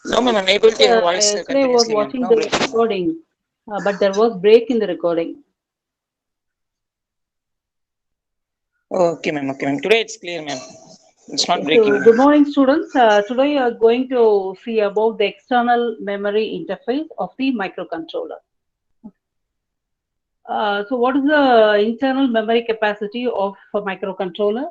No, ma'am, I'm able to hear your voice Yesterday I was continuously, ma'am. watching No the breaking. recording, but there was break in the recording. Okay, ma'am. Okay, ma'am. Today it's clear, ma'am. It's not Okay, breaking, so ma'am. good morning, students. Today we are going to see about the external memory interface of the microcontroller. So what is the internal memory capacity of a microcontroller?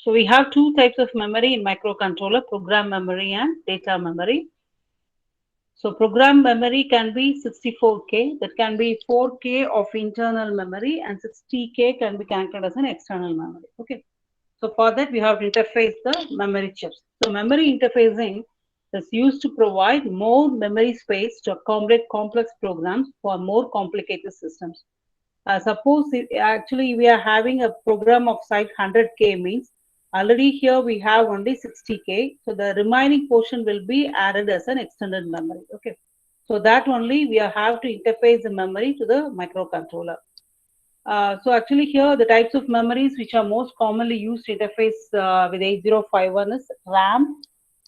So we have two types of memory in microcontroller, program memory and data memory. So program memory can be 64K, that can be 4K of internal memory and 60K can be connected as an external memory. Okay. So for that we have to interface the memory chips. So memory interfacing is used to provide more memory space to accommodate complex programs for more complicated systems. Suppose actually we are having a program of size 100K means already here we have only 60K. So the remaining portion will be added as an extended memory. Okay. So that only we have to interface the memory to the microcontroller. So actually here the types of memories which are most commonly used to interface with 8051 is RAM,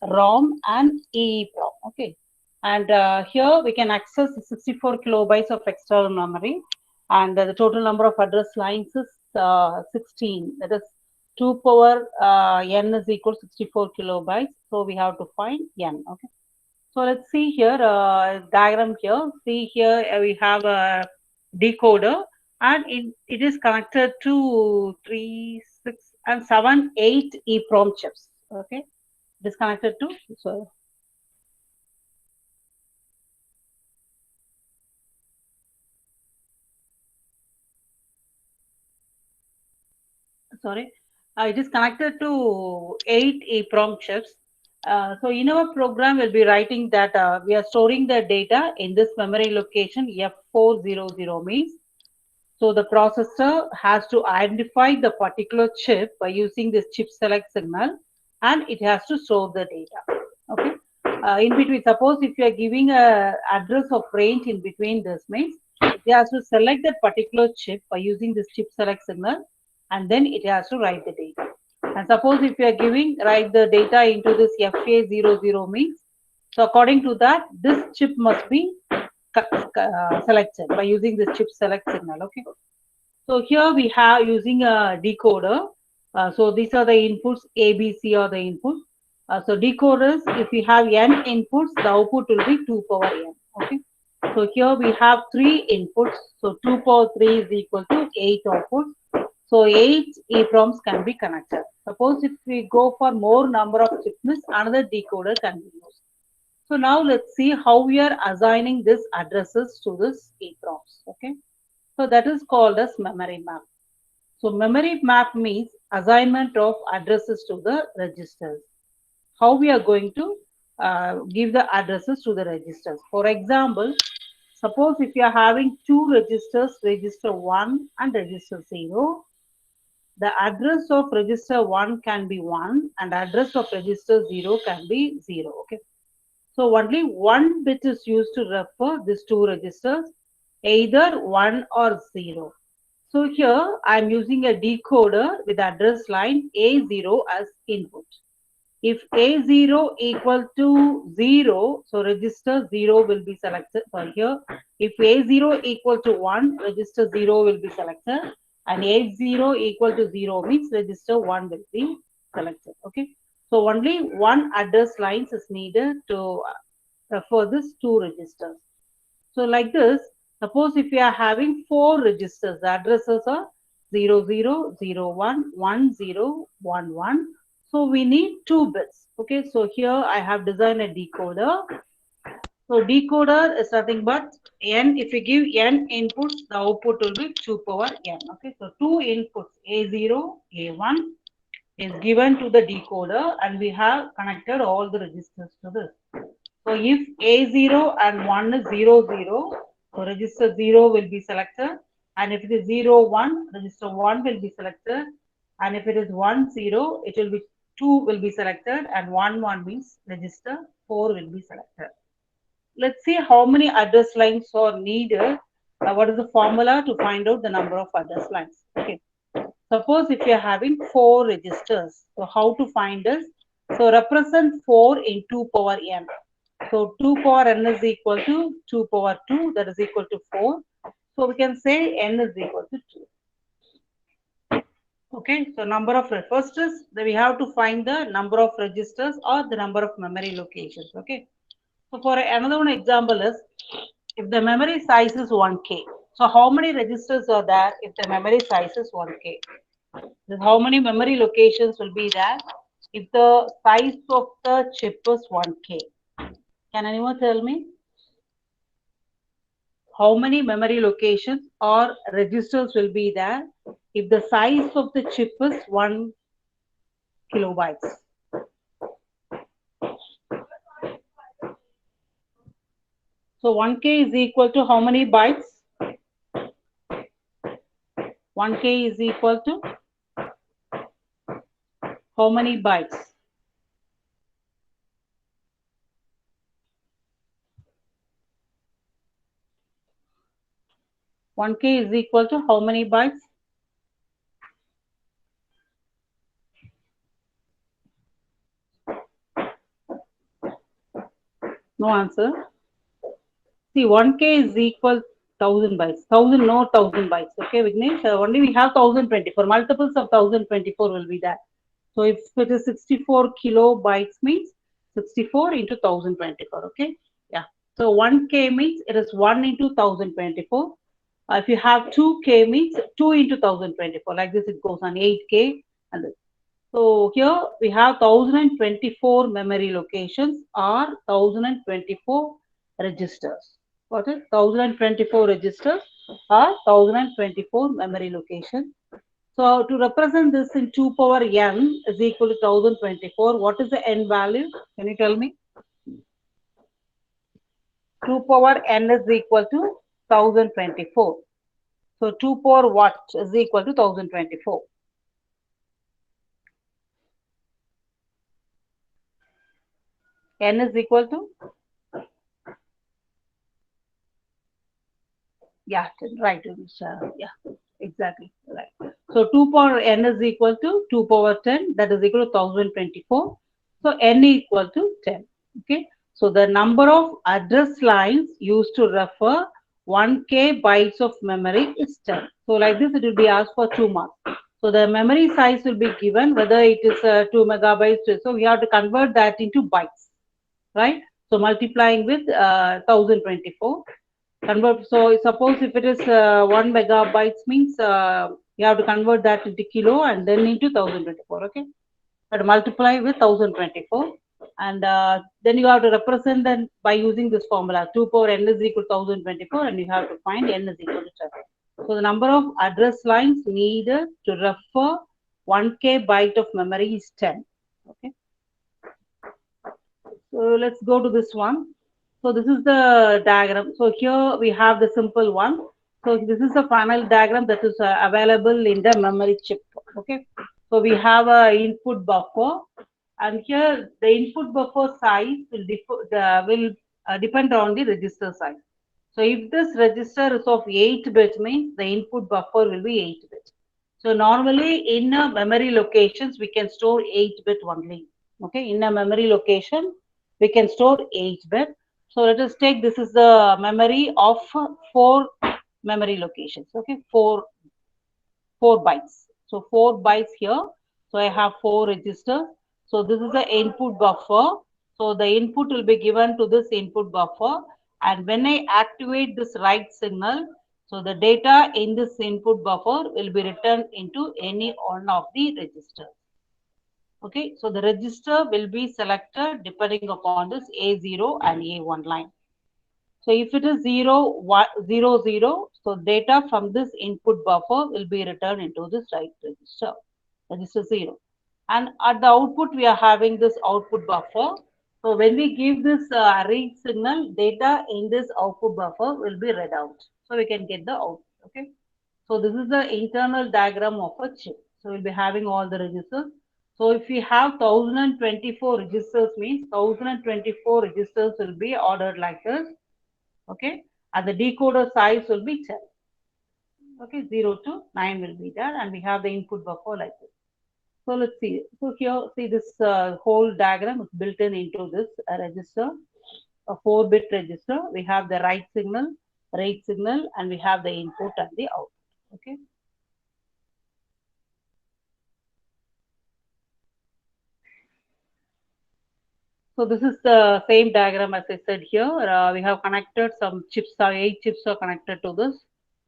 ROM and EEPROM. Okay. And here we can access 64 kilobytes of external memory and the total number of address lines is 16. That is 2 power n is equal to 64 kilobytes. So we have to find n. Okay. So let's see here, diagram here. See here, we have a decoder and it is connected to 3, 6 and 7, 8 EEPROM chips. Okay. It is connected to, so sorry, it is connected to 8 EEPROM chips. So in our program, we'll be writing that we are storing the data in this memory location F400 means. So the processor has to identify the particular chip by using this chip select signal and it has to store the data. Okay. In between, suppose if you are giving a address of range in between this means it has to select that particular chip by using this chip select signal and then it has to write the data. And suppose if you are giving write the data into this FA00 means, so according to that, this chip must be selected by using this chip select signal. Okay. So here we have using a decoder. So these are the inputs, A, B, C are the inputs. So decoders, if we have n inputs, the output will be 2 power n. Okay. So here we have 3 inputs. So 2 power 3 is equal to 8 outputs. So 8 EEPROMs can be connected. Suppose if we go for more number of chips, another decoder can be used. So now let's see how we are assigning these addresses to this EEPROMs. Okay. So that is called as memory map. So memory map means assignment of addresses to the registers. How we are going to give the addresses to the registers. For example, suppose if you are having two registers, register 1 and register 0, the address of register 1 can be 1 and address of register 0 can be 0. Okay. So only one bit is used to refer these two registers, either 1 or 0. So here I am using a decoder with address line A0 as input. If A0 equal to 0, so register 0 will be selected for here. If A0 equal to 1, register 0 will be selected. And A0 equal to 0 means register 1 will be selected. Okay. So only one address lines is needed to for this two registers. So like this, suppose if you are having four registers, the addresses are 0001, 1011. So we need two bits. Okay, so here I have designed a decoder. So decoder is nothing but n. If you give n inputs, the output will be 2 power n. Okay, so two inputs A0, A1 is given to the decoder and we have connected all the registers to this. So if A0 and 1 is 00, so register 0 will be selected. And if it is 01, register 1 will be selected. And if it is 10, it will be 2 will be selected. And 11 means register 4 will be selected. Let's see how many address lines are needed what is the formula to find out the number of address lines? Okay. Suppose if you are having 4 registers, so how to find this? So represent 4 in 2 power n. So 2 power n is equal to 2 power 2, that is equal to 4. So we can say n is equal to 2. Okay, so number of first is that we have to find the number of registers or the number of memory locations. Okay, so for another one example is if the memory size is 1K. So how many registers are there if the memory size is 1K? How many memory locations will be there if the size of the chip is 1K? Can anyone tell me? How many memory locations or registers will be there if the size of the chip is 1 kilobytes? So 1K is equal to how many bytes? 1K is equal to how many bytes? One K is equal to how many bytes? No answer. See, 1K is equal 1000 bytes. 1000, no 1000 bytes. Okay, Vignesh, only we have 1024. Multiples of 1024 will be that. So if it is 64 kilobytes means 64 into 1024. Okay, yeah. So 1K means it is 1 into 1024. If you have 2K means 2 into 1024. Like this, it goes on 8K and this. So here we have 1024 memory locations or 1024 registers. What is 1024 registers or 1024 memory locations? So to represent this in 2 power n is equal to 1024, what is the n value? Can you tell me? 2 power n is equal to 1024. So 2 power what is equal to 1024? N is equal to? Yeah, right. Yeah, exactly. Right. So 2 power n is equal to 2 power 10, that is equal to 1024. So n equal to 10. Okay. So the number of address lines used to refer 1K bytes of memory is 10. So like this, it will be asked for 2 marks. So the memory size will be given, whether it is 2 megabytes. So we have to convert that into bytes, right? So multiplying with 1024. Convert. So suppose if it is 1 megabytes means you have to convert that into kilo and then into 1024. Okay, but multiply with 1024, and then you have to represent them by using this formula. 2 power n is equal to 1024, and you have to find n is equal to 10. So the number of address lines needed to refer 1K byte of memory is 10. Okay. So let's go to this one. So this is the diagram. So here we have the simple one. So this is the final diagram that is available in the memory chip. Okay. So we have a input buffer, and here the input buffer size will depend on the register size. So if this register is of 8 bit means the input buffer will be 8 bit. So normally in a memory locations we can store 8 bit only. Okay, in a memory location we can store 8 bit. So let us take this is the memory of 4 memory locations. Okay, 4 bytes. So 4 bytes here. So I have 4 registers. So this is the input buffer. So the input will be given to this input buffer. And when I activate this write signal, so the data in this input buffer will be returned into any one of the registers. Okay, so the register will be selected depending upon this A0 and A1 line. So if it is 0, so data from this input buffer will be returned into this write register, register 0. And at the output, we are having this output buffer. So when we give this read signal, data in this output buffer will be read out. So we can get the output, okay? So this is the internal diagram of a chip. So we'll be having all the registers. So if we have 1024 registers means 1024 registers will be ordered like this. Okay, and the decoder size will be 10. Okay, 0 to 9 will be there, and we have the input buffer like this. So let's see. So here, see this whole diagram is built in into this register, a 4-bit register. We have the write signal, read signal, and we have the input and the output. Okay. So this is the same diagram as I said here. We have connected some chips, 8 chips are connected to this.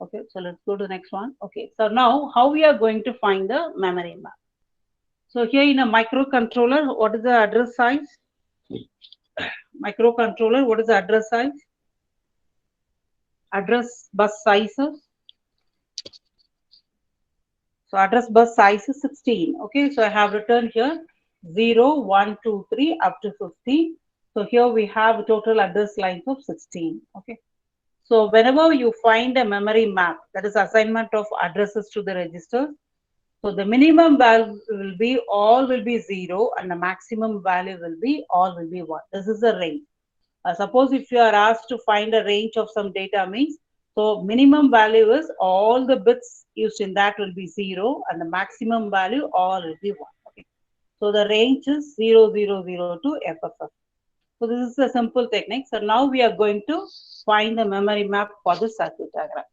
Okay, so let's go to the next one. Okay, so now how we are going to find the memory map? So here in a microcontroller, what is the address size? Microcontroller, what is the address size? Address bus sizes. So address bus size is 16. Okay, so I have written here 0, 1, 2, 3 up to 50. So here we have total address lines of 16. Okay. So whenever you find a memory map, that is assignment of addresses to the registers, so the minimum value will be all will be 0 and the maximum value will be all will be 1. This is the range. Suppose if you are asked to find a range of some data means, so minimum value is all the bits used in that will be 0 and the maximum value all will be 1. Okay. So the range is 0, 0, 0 to FFF. So this is a simple technique. So now we are going to find the memory map for the circuit diagram.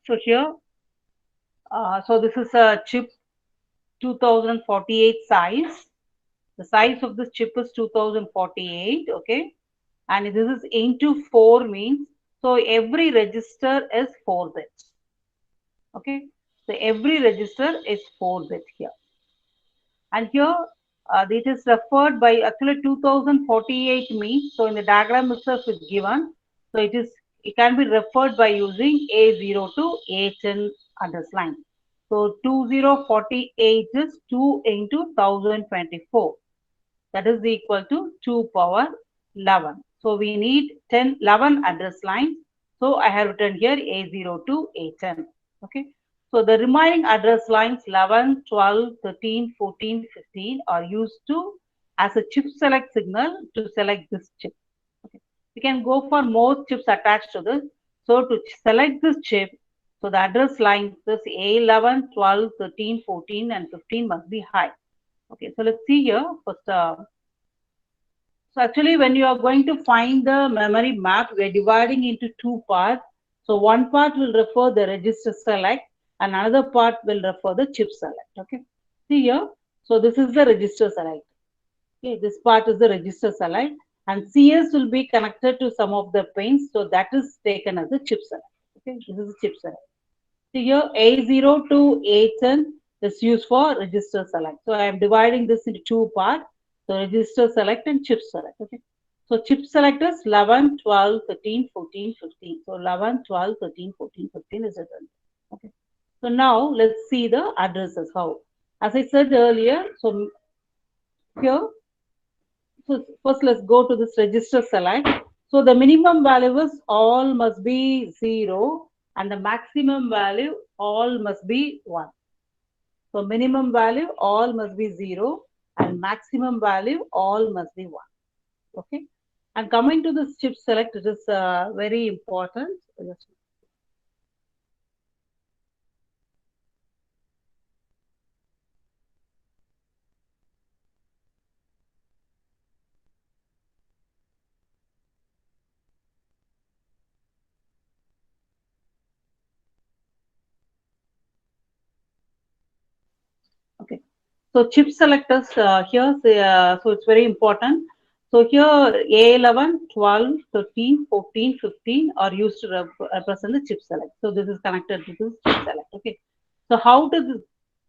So here, so this is a chip 2048 size. The size of this chip is 2048, okay? And this is into 4 means, so every register is 4 bits, okay? So every register is 4 bits here. And here, it is referred by, actually 2048 means, so in the diagram itself is given, so it can be referred by using A0 to A10 underline. So 2048 is 2 into 1024. That is equal to 2 power 11. So we need 11 address lines. So I have written here A0 to A10. Okay. So the remaining address lines 11, 12, 13, 14, 15 are used to as a chip select signal to select this chip. Okay. We can go for more chips attached to this. So to select this chip, so the address lines is A11, 12, 13, 14 and 15 must be high. Okay, so let's see here first. So actually when you are going to find the memory map, we are dividing into 2 parts. So one part will refer the register select and another part will refer the chip select. Okay, see here. So this is the register select. Okay, this part is the register select and CS will be connected to some of the pins. So that is taken as a chip select. Okay, this is a chip select. So here A0 to A10 is used for register select. So I am dividing this into 2 parts. So register select and chip select. Okay. So chip select is 11, 12, 13, 14, 15. So 11, 12, 13, 14, 15 is written. Okay. So now let's see the addresses. How? As I said earlier, so here, so first let's go to this register select. So the minimum value is all must be 0 and the maximum value all must be 1. So minimum value all must be 0 and maximum value all must be 1. Okay. And coming to this chip select, it is very important. Okay. So chip selectors here, so it's very important. So here A11, 12, 13, 14, 15 are used to represent the chip select. So this is connected to this chip select. Okay. So how does it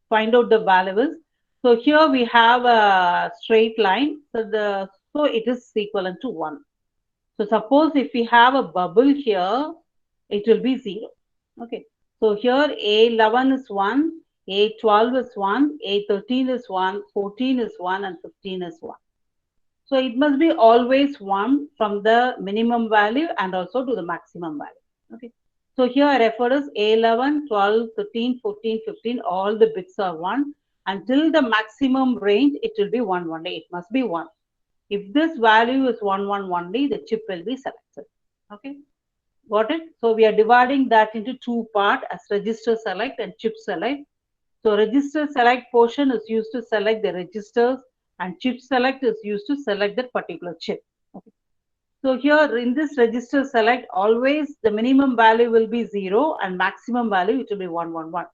find out the values? So here we have a straight line. So it is equivalent to 1. So suppose if we have a bubble here, it will be 0. Okay. So here A11 is 1, A12 is 1, A13 is 1, 14 is 1 and 15 is 1. So it must be always 1 from the minimum value and also to the maximum value. Okay. So here I refer as A11, 12, 13, 14, 15, all the bits are 1. Until the maximum range, it will be 1 only. It must be 1. If this value is 1, 1 only, the chip will be selected. Okay, got it? So we are dividing that into two parts as register select and chip select. So register select portion is used to select the registers and chip select is used to select that particular chip. Okay. So here in this register select, always the minimum value will be 0 and maximum value it will be 111.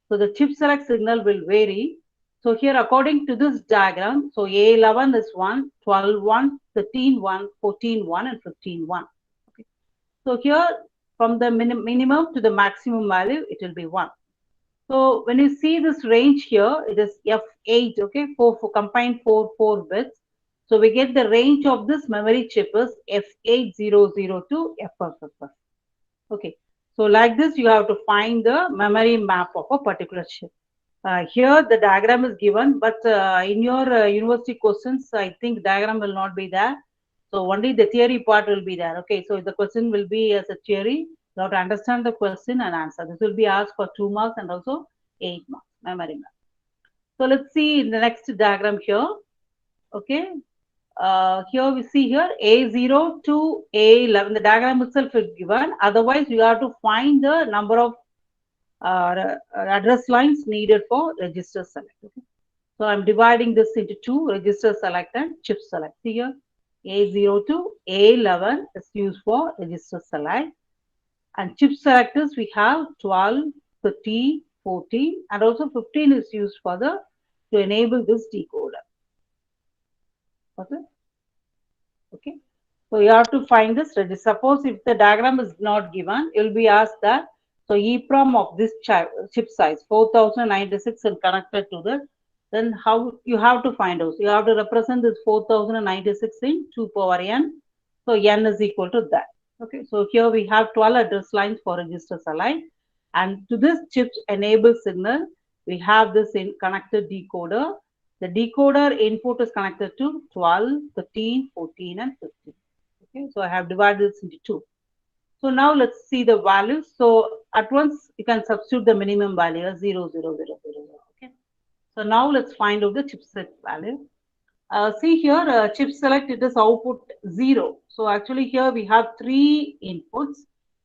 So the chip select signal will vary. So here according to this diagram, so A11 is 1, 12, 1, 13, 1, 14, 1 and 15, 1. Okay. So here from the minimum to the maximum value, it will be 1. So when you see this range here, it is F8, okay, for combined 4 bits. So we get the range of this memory chip is F8002 to FFFF. Okay, so like this, you have to find the memory map of a particular chip. Here the diagram is given, but in your university questions, I think diagram will not be there. So only the theory part will be there. Okay, so the question will be as a theory. You have to understand the question and answer. This will be asked for 2 marks and also 8 marks memory map. So let's see in the next diagram here. Okay, here we see here A0 to A11. The diagram itself is given. Otherwise, you have to find the number of address lines needed for register select. Okay. So I'm dividing this into two, register select and chip select. See here, A0 to A11 is used for register select. And chip selectors we have 12, 13, 14 and also 15 is used for the to enable this decoder. Okay. Okay. So you have to find this register. Suppose if the diagram is not given, you'll be asked that. So EEPROM of this chip size 4096 and connected to this, then how you have to find out. You have to represent this 4096 in 2 power n. So n is equal to that. Okay. So here we have 12 address lines for register select. And to this chip's enable signal, we have this in connected decoder. The decoder input is connected to 12, 13, 14 and 15. Okay, so I have divided this into two. So now let's see the values. So at once you can substitute the minimum value as 0, 0, 0, 0, 0. Okay. So now let's find out the chipset value. See here, chip select, it is output 0. So actually here we have 3 inputs.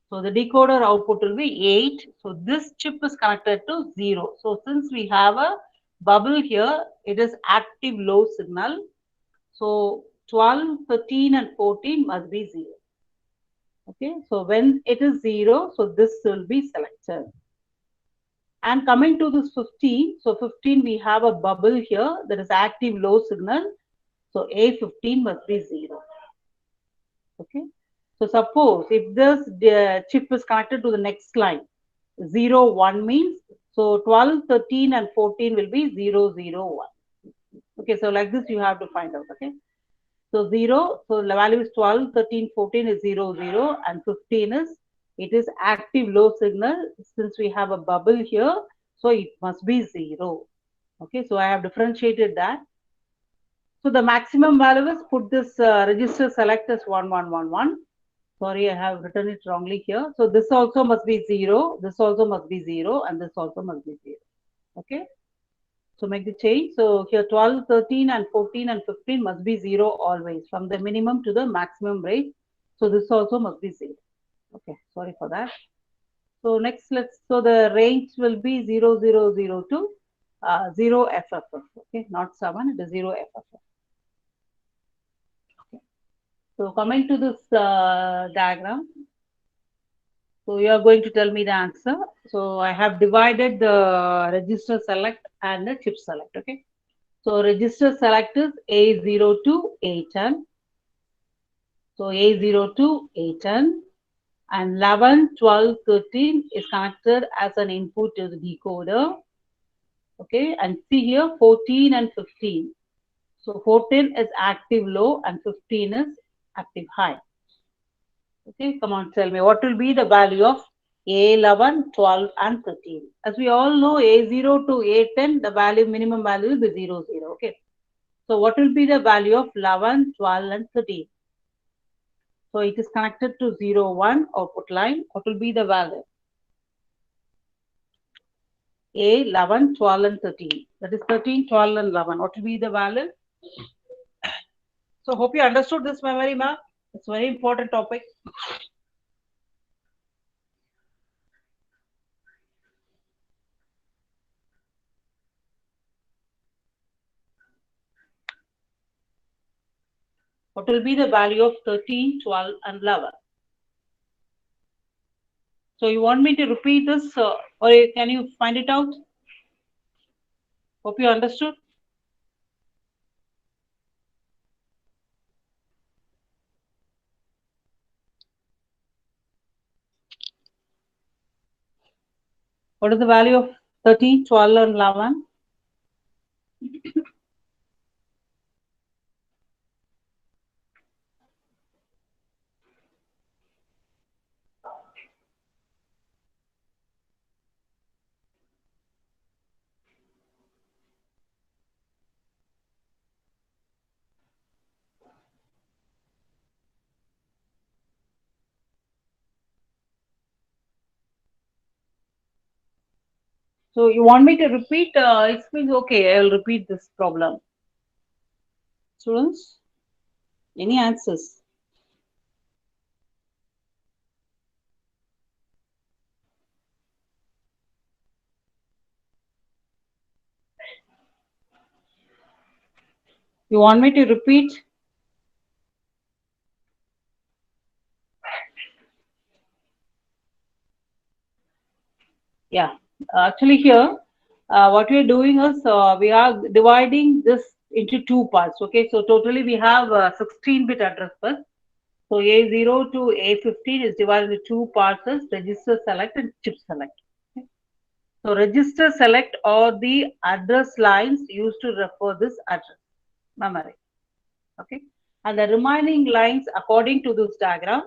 So the decoder output will be 8. So this chip is connected to 0. So since we have a bubble here, it is active low signal. So 12, 13 and 14 must be 0. Okay, so when it is 0, so this will be selected. And coming to this 15, so 15 we have a bubble here that is active low signal. So A15 must be 0. Okay. So suppose if this chip is connected to the next line, 0, 1 means, so 12, 13 and 14 will be 0, 0, 1. Okay, so like this you have to find out. Okay. So 0, so the value is 12, 13, 14 is 0, 0 and 15 is, it is active low signal. Since we have a bubble here, so it must be 0. Okay, so I have differentiated that. So the maximum value is put this register select as 1111. Sorry, I have written it wrongly here. So this also must be 0, this also must be 0 and this also must be 0. Okay. So make the change. So here 12, 13 and 14 and 15 must be 0 always from the minimum to the maximum rate. So this also must be 0. Okay, sorry for that. So next so the range will be 0, 0, 0 to 0 FFF. Okay, not 7, it is 0 FFF. Okay. So coming to this diagram. So you are going to tell me the answer. So I have divided the register select and the chip select. Okay. So register select is A0 to A10. So A0 to A10 and 11, 12, 13 is connected as an input to the decoder. Okay, and see here 14 and 15. So 14 is active low and 15 is active high. Okay, come on, tell me what will be the value of A11, 12 and 13. As we all know, A0 to A10, the value minimum value will be 0, 0. Okay. So what will be the value of 11, 12 and 13? So it is connected to 0, 1 output line. What will be the value? A11, 12 and 13. That is 13, 12 and 11. What will be the value? So hope you understood this memory map. It's a very important topic. What will be the value of 13, 12, and 11? So you want me to repeat this or can you find it out? Hope you understood. What is the value of 13, 12, and 11? So you want me to repeat? It means okay, I will repeat this problem. Students, any answers? You want me to repeat? Yeah, actually here, what we are doing is we are dividing this into two parts. Okay, so totally we have 16-bit address bus. So A0 to A15 is divided into two parts as register select and chip select. Okay. So register select are the address lines used to refer this address memory. Okay, and the remaining lines according to this diagram,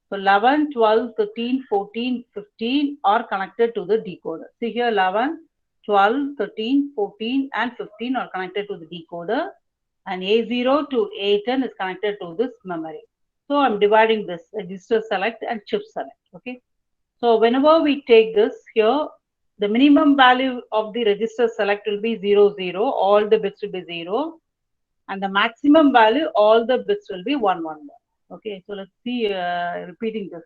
so 11, 12, 13, 14, 15 are connected to the decoder. See here 11, 12, 13, 14 and 15 are connected to the decoder and A0 to A10 is connected to this memory. So I'm dividing this register select and chip select. Okay, so whenever we take this here, the minimum value of the register select will be 0, 0, all the bits will be 0 and the maximum value, all the bits will be 1, 1, 1. Okay, so let's see, repeating this.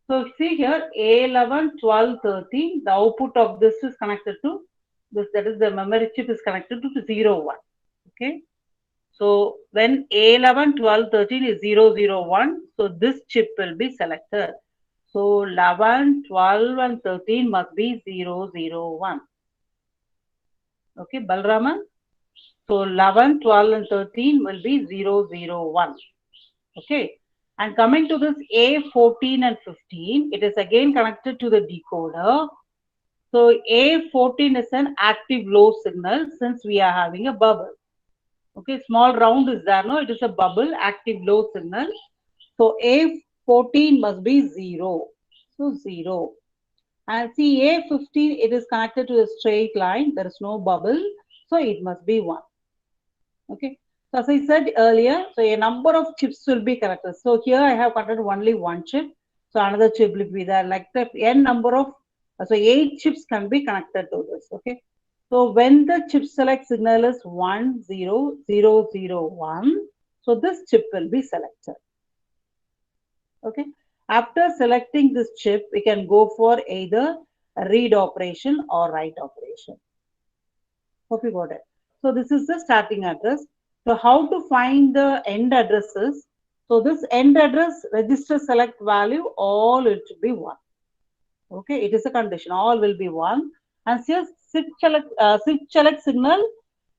So see here, A11, 12, 13, the output of this is connected to this, that is the memory chip is connected to 0, 1. Okay, so when A11, 12, 13 is 0, 0, 1, so this chip will be selected. So 11, 12, and 13 must be 0, 0, 1. Okay, Balraman. So 11, 12 and 13 will be 0, 0, 1. Okay. And coming to this A14 and 15, it is again connected to the decoder. So A14 is an active low signal since we are having a bubble. Okay, small round is there, no? It is a bubble, active low signal. So A14 must be 0. So 0. And see A15, it is connected to a straight line. There is no bubble. So it must be 1. Okay. So as I said earlier, so a number of chips will be connected. So here I have connected only one chip. So another chip will be there like the n number of, so 8 chips can be connected to this. Okay. So when the chip select signal is 1, 0, 0, 0, 1, so this chip will be selected. Okay. After selecting this chip, we can go for either a read operation or write operation. Hope you got it. So this is the starting address. So how to find the end addresses? So this end address register select value, all it should be 1. Okay, it is a condition, all will be 1. And here switch select signal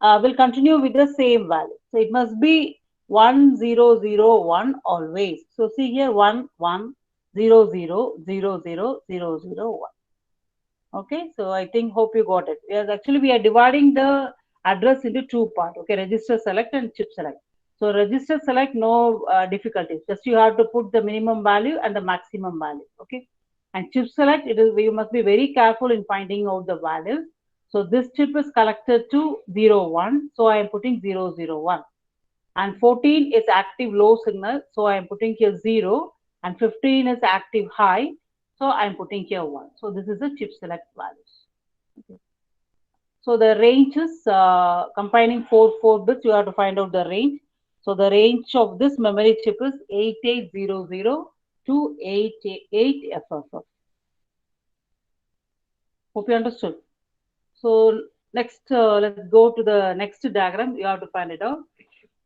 will continue with the same value. So it must be 1, 0, 0, 1 always. So see here 1, 1, 0, 0, 0, 0, 0, 0, 1. Okay, so I think hope you got it. Yes, actually we are dividing the address into two parts. Okay, register select and chip select. So register select, no difficulties. Just you have to put the minimum value and the maximum value. Okay, and chip select, it is you must be very careful in finding out the values. So this chip is connected to 0, 1. So I am putting 0, 0, 1. And 14 is active low signal. So I am putting here 0. And 15 is active high. So I'm putting here 1. So this is the chip select values. Okay. So the range is combining 4 bits. You have to find out the range. So the range of this memory chip is 8800 to 88FFF. Hope you understood. So next, let's go to the next diagram. You have to find it out.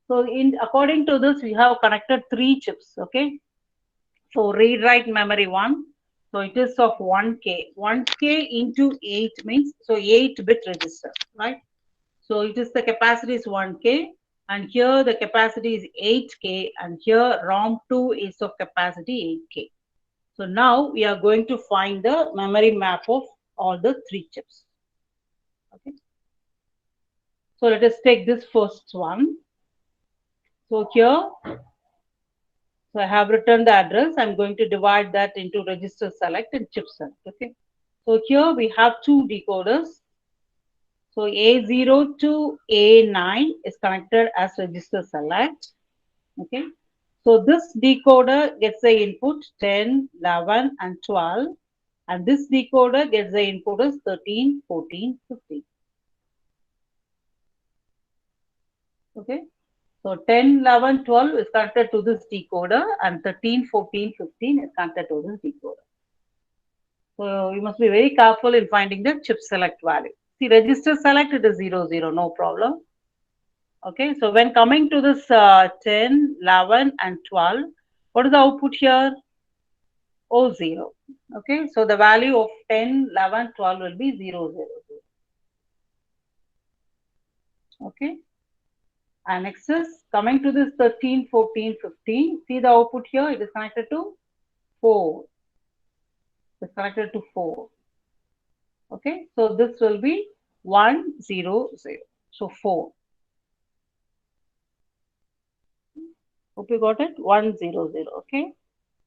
So according to this, we have connected 3 chips. Okay. So read-write memory 1. So it is of 1K. 1K into 8 means, so 8-bit register, right? So it is the capacity is 1K, and here the capacity is 8K, and here ROM2 is of capacity 8K. So now we are going to find the memory map of all the 3 chips. Okay. So let us take this first one. So here, so I have written the address. I'm going to divide that into register select and chip select. Okay. So here we have 2 decoders. So A0 to A9 is connected as register select. Okay. So this decoder gets the input 10, 11, and 12. And this decoder gets the input as 13, 14, 15. Okay. So 10, 11, 12 is connected to this decoder, and 13, 14, 15 is connected to this decoder. So you must be very careful in finding the chip select value. See, register select, it is 0, 0, no problem. Okay, so when coming to this 10, 11, and 12, what is the output here? O0. Okay, so the value of 10, 11, 12 will be 0, 0, 0. Okay, and next is coming to this 13, 14, 15. See the output here, it is connected to 4. It's connected to 4. Okay, so this will be 1, 0, 0. So 4. Hope you got it? 1, 0, 0. Okay.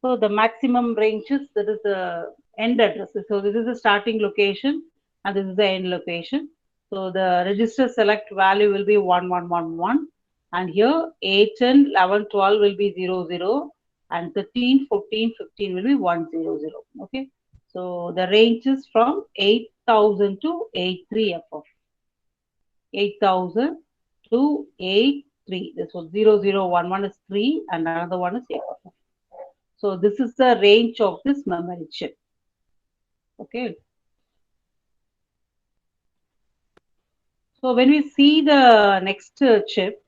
So the maximum ranges, that is the end address. So this is the starting location and this is the end location. So the register select value will be 1, 1, 1, 1. And here 8, 10, 11, 12 will be 0, 0. And 13, 14, 15 will be 1, 0, 0. Okay. So the range is from 8000 to 83FF. 8000 to 83. This was 0, 0, 1, 1 is 3 and another one is 8FF. So this is the range of this memory chip. Okay. So when we see the next chip,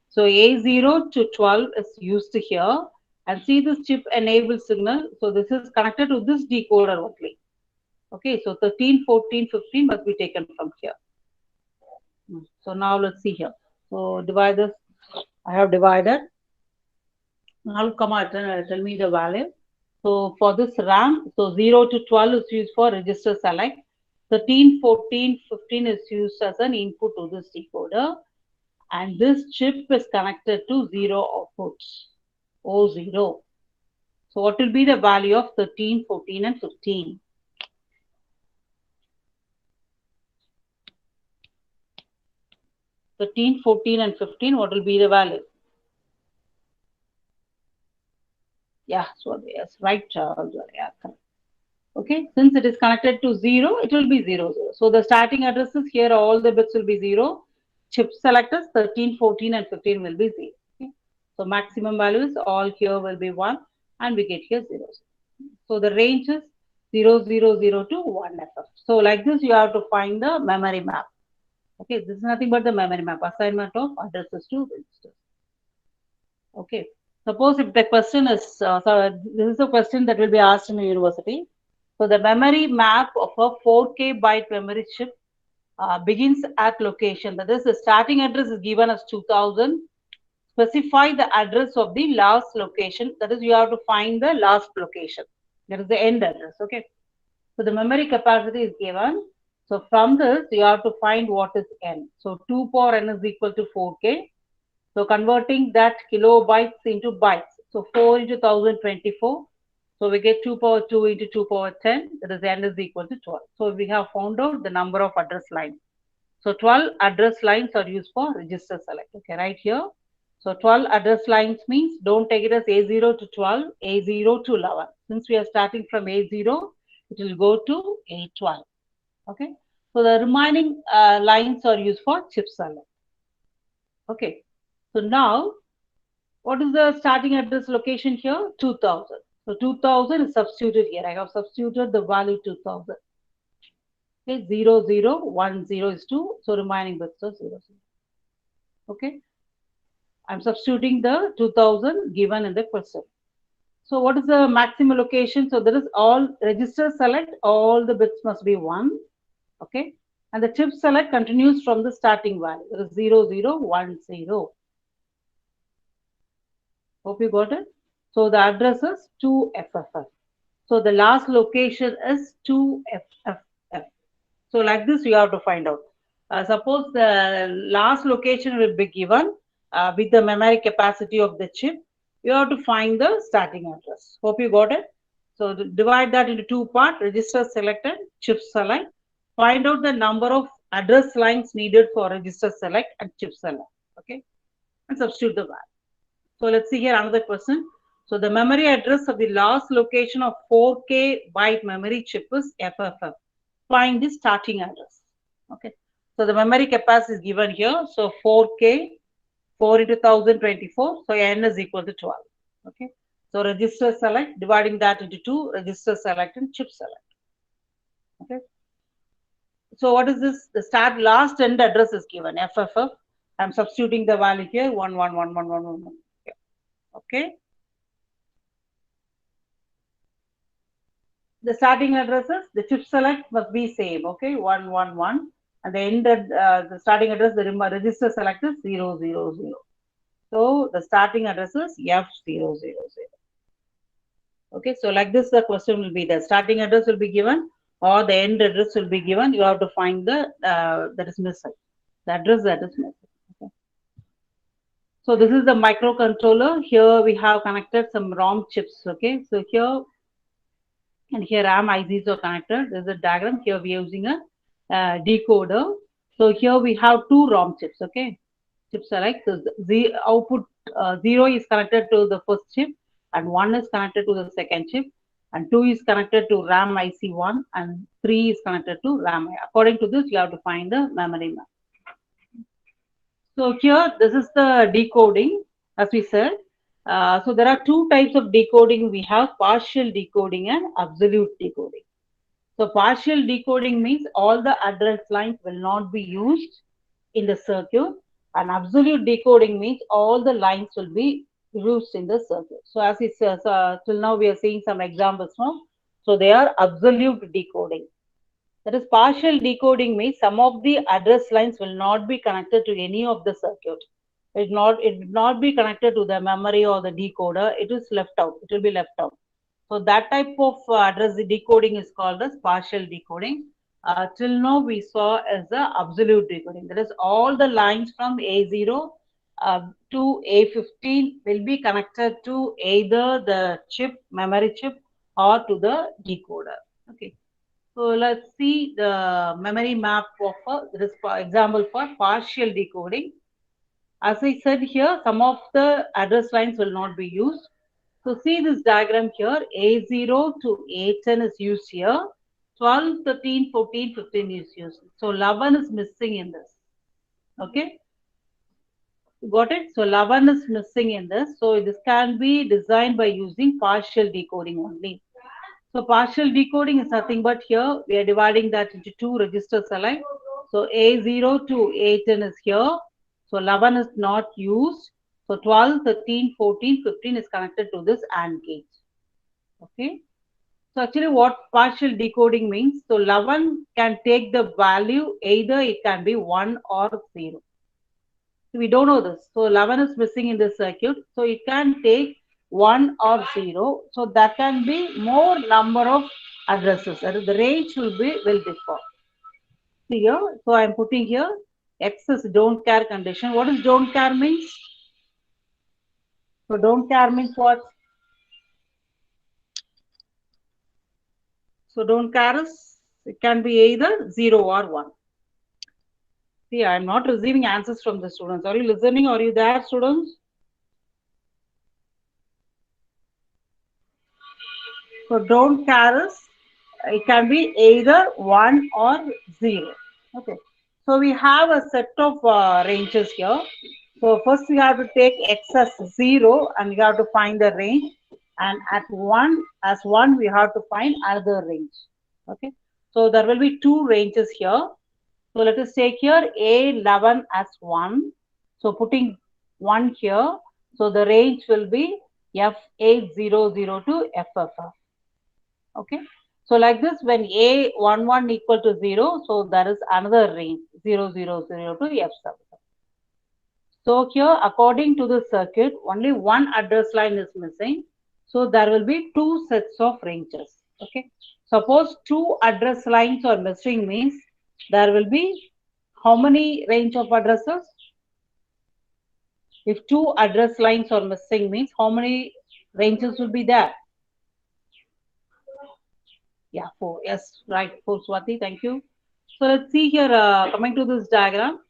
so A0 to 12 is used here, and see this chip enable signal. So this is connected to this decoder only. Okay, so 13, 14, 15 must be taken from here. So now let's see here. So divide this. I have divided. Now come out and tell me the value. So for this RAM, so 0 to 12 is used for register select. 13, 14, 15 is used as an input to this decoder. And this chip is connected to 0 outputs, O0. So what will be the value of 13, 14, and 15? Thirteen, 14, and 15, what will be the value? Yeah, so yes, right, yeah, correct. Okay, since it is connected to 0, it will be 0, 0. So the starting addresses here, all the bits will be 0. Chip selectors 13, 14, and 15 will be 0. Okay? So maximum values all here will be 1, and we get here 0. So the range is 0, 0, 0 to 1FF. So like this, you have to find the memory map. Okay, this is nothing but the memory map, assignment of addresses to registers. Okay, suppose if the question is, so this is a question that will be asked in the university. So the memory map of a 4K byte memory chip begins at location. That is, the starting address is given as 2000. Specify the address of the last location. That is, you have to find the last location. That is the end address. Okay. So the memory capacity is given. So from this, you have to find what is n. So 2 power n is equal to 4K. So converting that kilobytes into bytes. So 4 into 1024. So we get 2 power 2 into 2 power 10. That is n is equal to 12. So we have found out the number of address lines. So 12 address lines are used for register select. Okay, right here. So 12 address lines means don't take it as A0 to 12, A0 to 11. Since we are starting from A0, it will go to A12. Okay. So the remaining lines are used for chip select. Okay. So now What is the starting address location here? 2000. So 2000 is substituted here. I have substituted the value 2000. Okay, 0010 is 2. So remaining bits are 00. Okay. I'm substituting the 2000 given in the question. So what is the maximum location? So there is all register select, all the bits must be 1. Okay. And the chip select continues from the starting value. There is 0010. Hope you got it. So the address is 2FFF. So the last location is 2FFF. So like this, you have to find out. Suppose the last location will be given with the memory capacity of the chip. You have to find the starting address. Hope you got it. So divide that into two parts, register selected, chip select. Find out the number of address lines needed for register select and chip select. Okay. And substitute the value. So let's see here another question. So the memory address of the last location of 4K byte memory chip is FFF. Find the starting address. Okay. So the memory capacity is given here. So 4K, 4 into 1024. So N is equal to 12. Okay. So register select, dividing that into 2, register select and chip select. Okay. So what is this? The start last end address is given, FFF. I'm substituting the value here, 111111. Okay. The starting addresses, the chip select must be same, okay, 111, and the end the starting address, the register select is 000. So the starting address is F000. Okay, so like this, the question will be the starting address will be given or the end address will be given. You have to find the that is missing, the address that is missing. Okay. So this is the microcontroller. Here we have connected some ROM chips. Okay, so here and here RAM ICs are connected. There's a diagram. Here we are using a decoder. So here we have two ROM chips. Okay, chip select. So the output 0 is connected to the first chip, and 1 is connected to the second chip, and 2 is connected to RAM IC 1, and 3 is connected to RAM. According to this, you have to find the memory map. So here, this is the decoding, as we said. So there are two types of decoding. We have partial decoding and absolute decoding. So partial decoding means all the address lines will not be used in the circuit, and absolute decoding means all the lines will be used in the circuit. So as it says, till now we are seeing some examples now. So they are absolute decoding. That is, partial decoding means some of the address lines will not be connected to any of the circuit. It will not be connected to the memory or the decoder. It is left out. It will be left out. So that type of address decoding is called as partial decoding. Till now we saw as the absolute decoding. That is, all the lines from A0 to A15 will be connected to either the chip, memory chip, or to the decoder. Okay. So let's see the memory map of this example for partial decoding. As I said here, some of the address lines will not be used. So see this diagram here, A0 to A10 is used here, 12, 13, 14, 15 is used. So 11 is missing in this. Okay. Got it? So 11 is missing in this. So this can be designed by using partial decoding only. So partial decoding is nothing but here we are dividing that into two register select. So A0 to A10 is here. So 11 is not used. So 12, 13, 14, 15 is connected to this AND gate. Okay. So actually what partial decoding means, so 11 can take the value, either it can be 1 or 0. So we don't know this. So 11 is missing in this circuit. So it can take 1 or 0. So that can be more number of addresses. That is, the range will differ. See here. So I am putting here X is don't care condition. What does don't care means? So don't care means what? So don't care is, it can be either 0 or 1. See, I am not receiving answers from the students. Are you listening? Are you there, students? So don't care is, it can be either 1 or 0. Okay. So we have a set of ranges here. So first we have to take x as 0 and we have to find the range, and at 1 as 1 we have to find another range. Okay, so there will be two ranges here. So let us take here A11 as 1. So putting 1 here, so the range will be F8002 to FFF. Okay, so like this, when A11 equal to 0, so there is another range 0000 to F7. So here, according to the circuit, only one address line is missing. So there will be two sets of ranges. Okay. Suppose two address lines are missing means there will be how many range of addresses? If two address lines are missing means how many ranges will be there? Yeah, 4. Yes, right. 4, Swati. Thank you. So let's see here, coming to this diagram.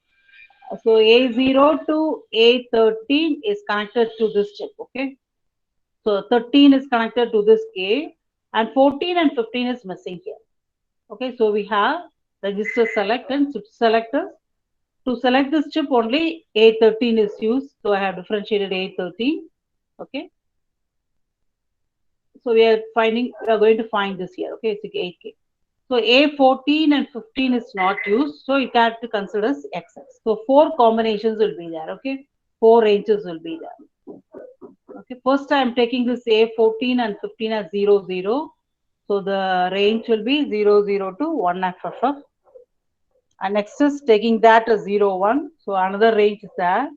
So A0 to A13 is connected to this chip. Okay. So 13 is connected to this A, and 14 and 15 is missing here. Okay, so we have register select and chip selectors. To select this chip, only A13 is used. So I have differentiated A13. Okay. So we are going to find this here. Okay, it's 8K. So A14 and 15 is not used. So you have to consider as XX. So 4 combinations will be there. Okay, 4 ranges will be there. Okay, first I am taking this A14 and 15 as 0, 0. So the range will be 0, 0 to 1 FFF. And next is taking that as 0, 1. So another range is there.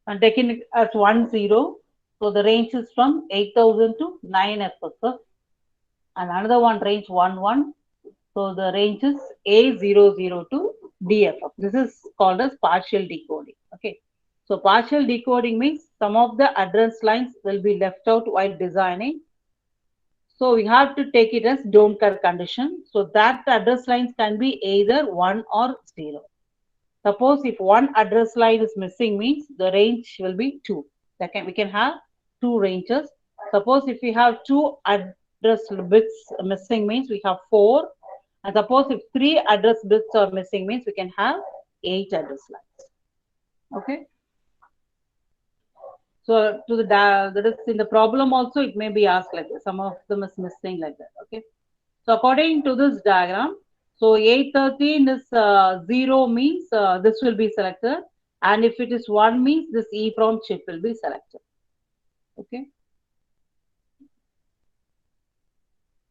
And taking it as 1, 0. So the range is from 8000 to 9 FFF. And another one range 1, 1. So the range is A00 to DFF. This is called as partial decoding. Okay. So partial decoding means some of the address lines will be left out while designing. So we have to take it as don't care condition. So that address lines can be either 1 or 0. Suppose if one address line is missing means the range will be 2. We can have two ranges. Suppose if we have two address bits missing means we have 4. And suppose if 3 address bits are missing means we can have 8 address lines. Okay. So to the that is in the problem also it may be asked like this. Some of them is missing like that. Okay. So according to this diagram, so A13 is 0 means this will be selected, and if it is 1 means this EEPROM chip will be selected. Okay.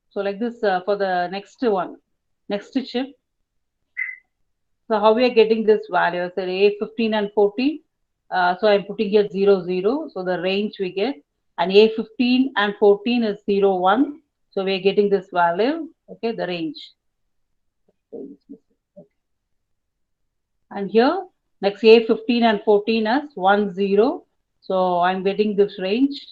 So like this for the next one, next chip. So how we are getting this value? So A15 and 14. So I'm putting here 0, 0. So the range we get, and A15 and 14 is 0, 1. So we are getting this value. Okay, the range. And here next A15 and 14 as 1, 0. So I'm getting this range.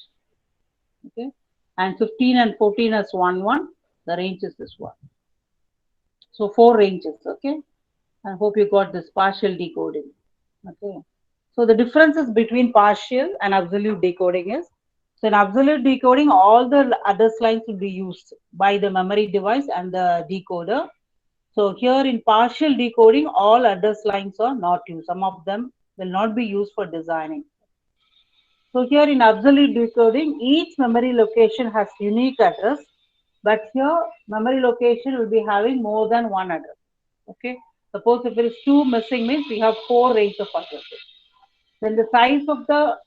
Okay, and 15 and 14 as 1, 1. The range is this one. So 4 ranges. Okay, I hope you got this partial decoding. Okay, so the differences between partial and absolute decoding is, so in absolute decoding all the address lines will be used by the memory device and the decoder. So here in partial decoding, all address lines are not used. Some of them will not be used for designing. So here in absolute decoding, each memory location has unique address, but here memory location will be having more than one address. Okay. Suppose if there is 2 missing means we have 4 range of addresses. Then the size of the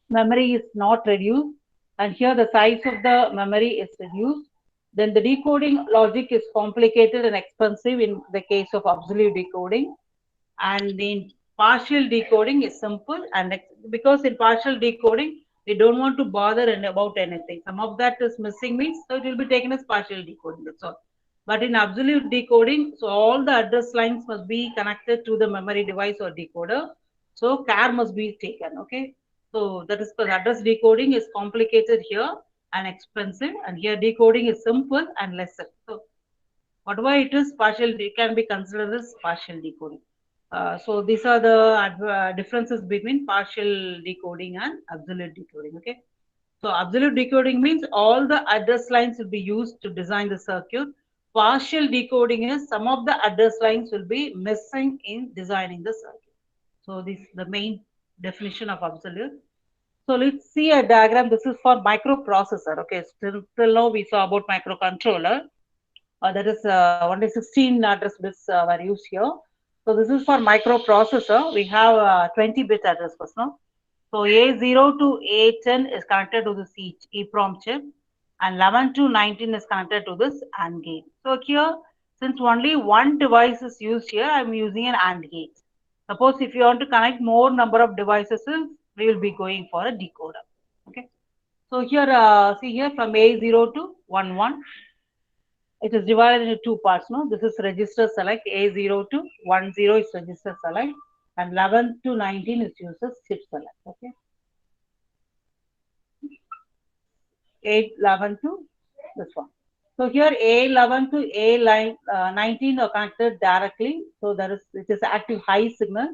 memory is not reduced, and here the size of the memory is reduced. Then the decoding logic is complicated and expensive in the case of absolute decoding, and in partial decoding is simple. And because in partial decoding we don't want to bother about anything, some of that is missing means so it will be taken as partial decoding, that's all. But in absolute decoding, so all the address lines must be connected to the memory device or decoder, so care must be taken. Okay, so that is because address decoding is complicated here and expensive, and here decoding is simple and lesser. So whatever it is, partial can be considered as partial decoding. So these are the differences between partial decoding and absolute decoding. Okay. So absolute decoding means all the address lines will be used to design the circuit. partial decoding is some of the address lines will be missing in designing the circuit. So this is the main definition of absolute. So let's see a diagram. This is for microprocessor. Okay, till now we saw about microcontroller. That is only 16 address bits were used here. So this is for microprocessor. We have 20-bit address bus now. So A0 to A10 is connected to this EEPROM chip, and 11 to 19 is connected to this AND gate. So here, since only one device is used here, I'm using an AND gate. Suppose if you want to connect more number of devices, we will be going for a decoder. Okay. So here, see here from A0 to 11, it is divided into two parts. No, this is register select. A0 to 10 is register select, and 11 to 19 is used as chip select. Okay. 8, 11 to this one. So here A11 to A19 are connected directly. So there is, it is active high signal.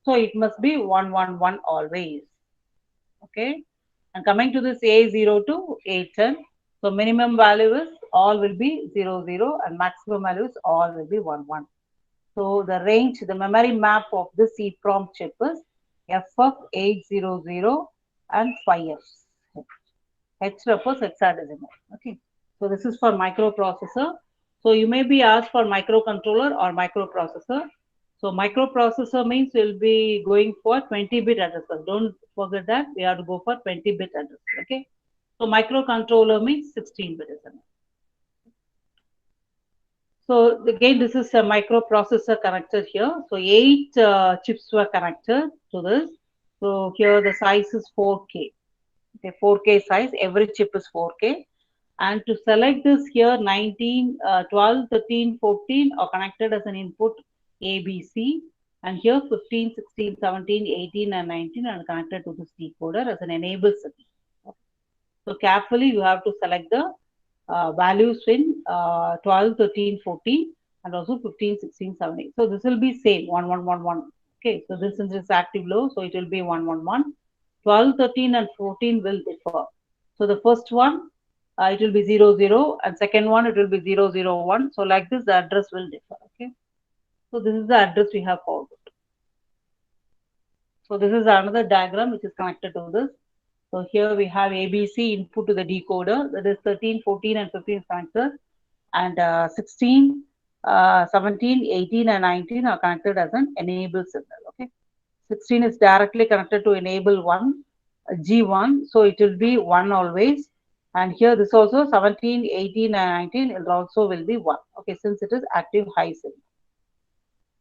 So it must be 111 always. Okay. And coming to this A0 to A10, so minimum value is all will be 00 and maximum value is all will be 11. So the range, the memory map of this EEPROM chip is FF800 and 5F. H refers hexadecimal. Okay. So this is for microprocessor. So you may be asked for microcontroller or microprocessor. So microprocessor means we'll be going for 20-bit address bus. Don't forget that we have to go for 20-bit address. Okay. So microcontroller means 16-bit. So again, this is a microprocessor connected here. So 8 chips were connected to this. So here the size is 4K. Okay, 4K size. Every chip is 4K. And to select this here, 19, 12, 13, 14 are connected as an input ABC. And here 15, 16, 17, 18, and 19 are connected to this decoder as an enable signal. So carefully you have to select the values in 12, 13, 14, and also 15, 16, 17. So this will be same 1111. Okay, so this is active low, so it will be 111. 12, 13, and 14 will differ. So the first one it will be 00, and second one it will be 001. So like this, the address will differ. Okay, so this is the address we have followed. So this is another diagram which is connected to this. So here we have ABC input to the decoder, that is 13, 14, and 15 connected, and 16, 17, 18, and 19 are connected as an enable signal. Okay, 16 is directly connected to enable 1, G1, so it will be 1 always. And here this also 17, 18, and 19 it also will be 1. Okay, since it is active high signal.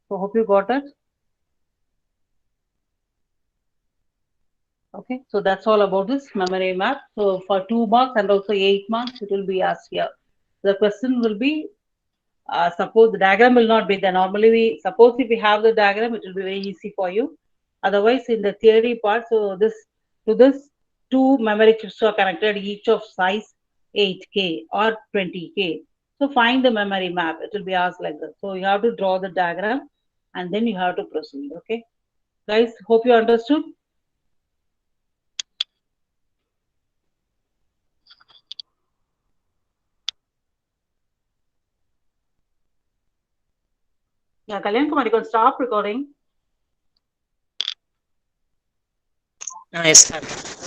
So hope you got it. Okay, so that's all about this memory map. So for 2 marks and also 8 marks, it will be asked here. The question will be, suppose the diagram will not be there. Normally, suppose if we have the diagram, it will be very easy for you. Otherwise, in the theory part, so this 2 memory chips are connected, each of size 8K or 20K. So find the memory map. It will be asked like this. So you have to draw the diagram and then you have to proceed. Okay, guys, hope you understood. Yeah, Kalyan Kumar, you can stop recording. Yes, sir.